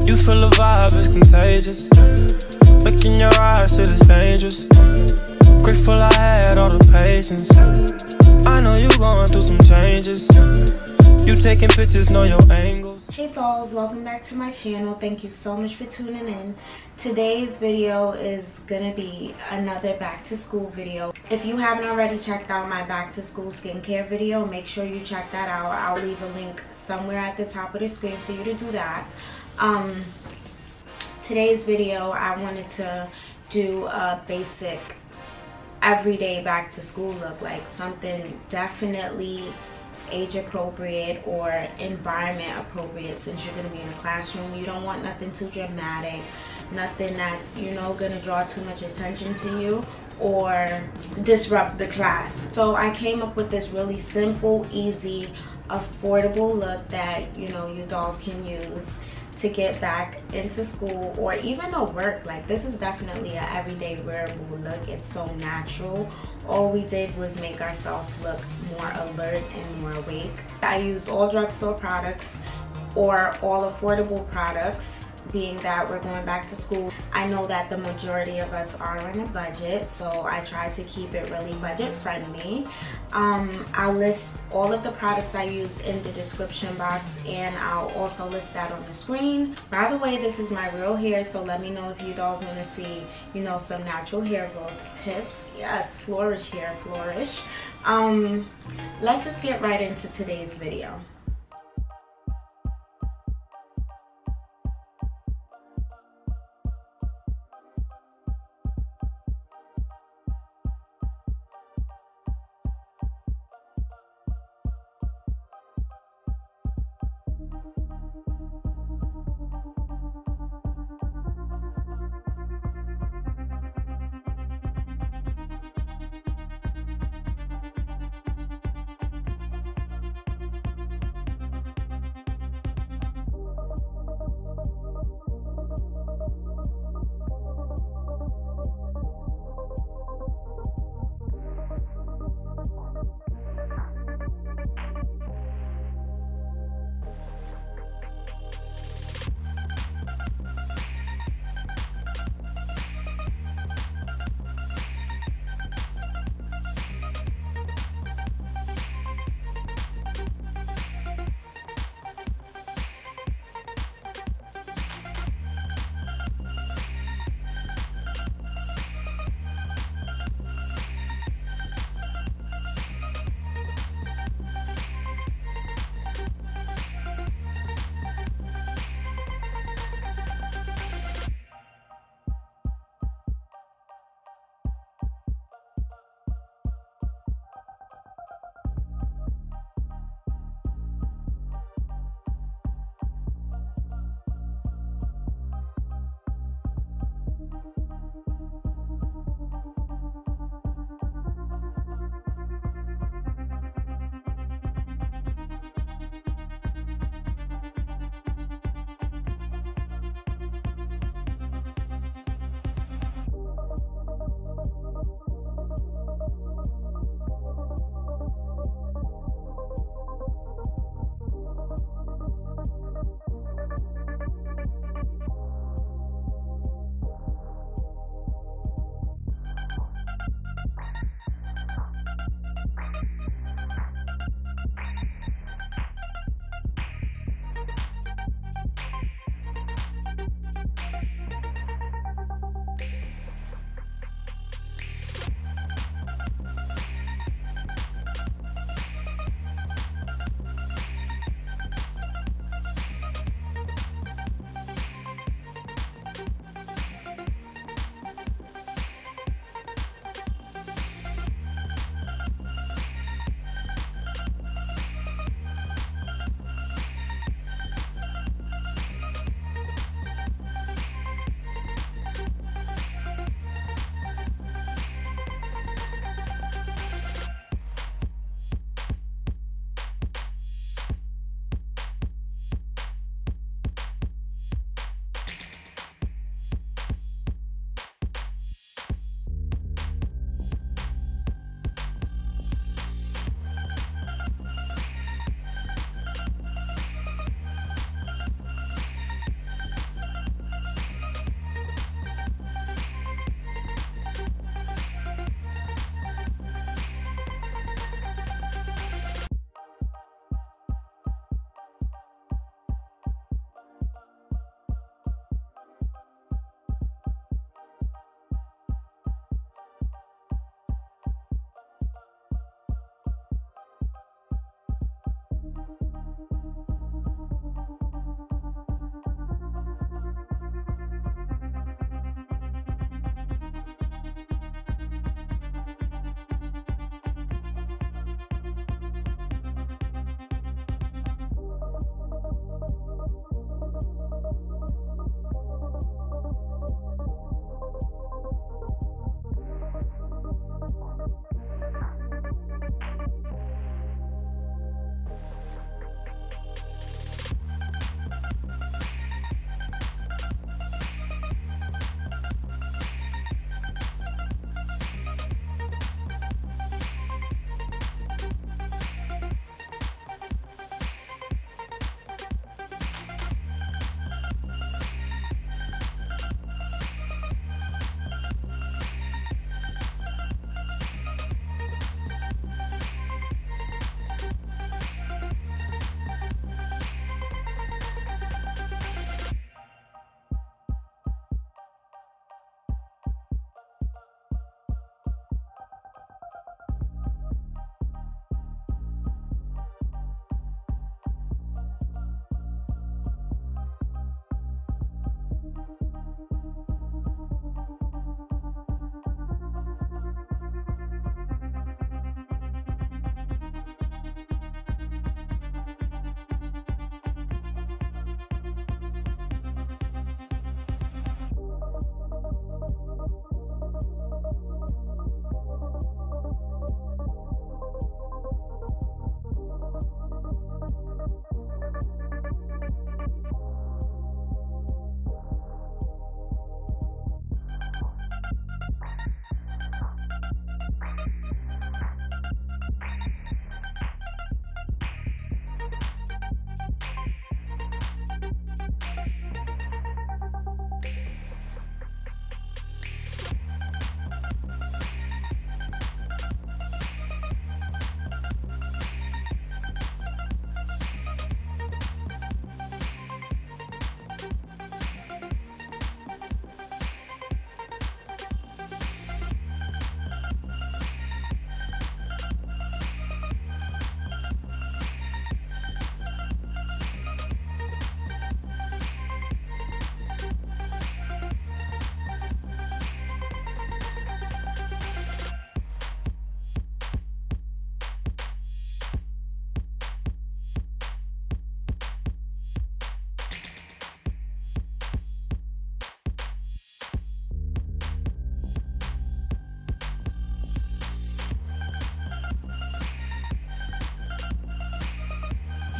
You feel the vibe, it's contagious. Look in your eyes, shit is dangerous. Grateful I had all the patience. I know you going through some changes. You taking pictures, know your angles. Hey dolls, welcome back to my channel. Thank you so much for tuning in. Today's video is gonna be another back to school video. If you haven't already checked out my back to school skincare video, make sure you check that out. I'll leave a link somewhere at the top of the screen for you to do that. Today's video, I wanted to do a basic everyday back to school look, like something definitely age appropriate or environment appropriate. Since you're going to be in a classroom, you don't want nothing too dramatic, nothing that's, you know, going to draw too much attention to you or disrupt the class. So I came up with this really simple, easy, affordable look that, you know, you dolls can use to get back into school or even to work. Like, this is definitely an everyday wearable look. It's so natural. All we did was make ourselves look more alert and more awake. I used all drugstore products or all affordable products, being that we're going back to school. I know that the majority of us are on a budget, so I tried to keep it really budget friendly. I'll list all of the products I use in the description box, and I'll also list that on the screen. By the way, this is my real hair, so let me know if you dolls want to see, you know, some natural hair growth tips. Yes, flourish hair, flourish. Let's just get right into today's video.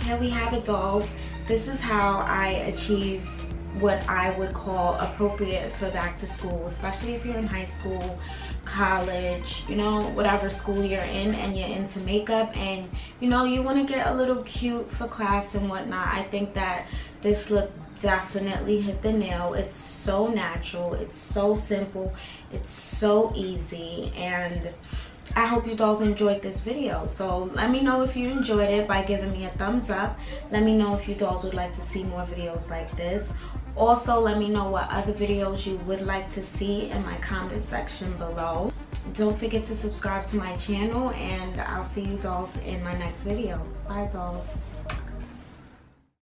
here we have it, dolls. This is how I achieve what I would call appropriate for back to school, especially if you're in high school, college, you know, whatever school you're in and you're into makeup and you know you want to get a little cute for class and whatnot. I think that this look definitely hit the nail. It's so natural, it's so simple, it's so easy, and I hope you dolls enjoyed this video. So let me know if you enjoyed it by giving me a thumbs up. Let me know if you dolls would like to see more videos like this. Also, let me know what other videos you would like to see in my comment section below. Don't forget to subscribe to my channel, and I'll see you dolls in my next video. Bye, dolls.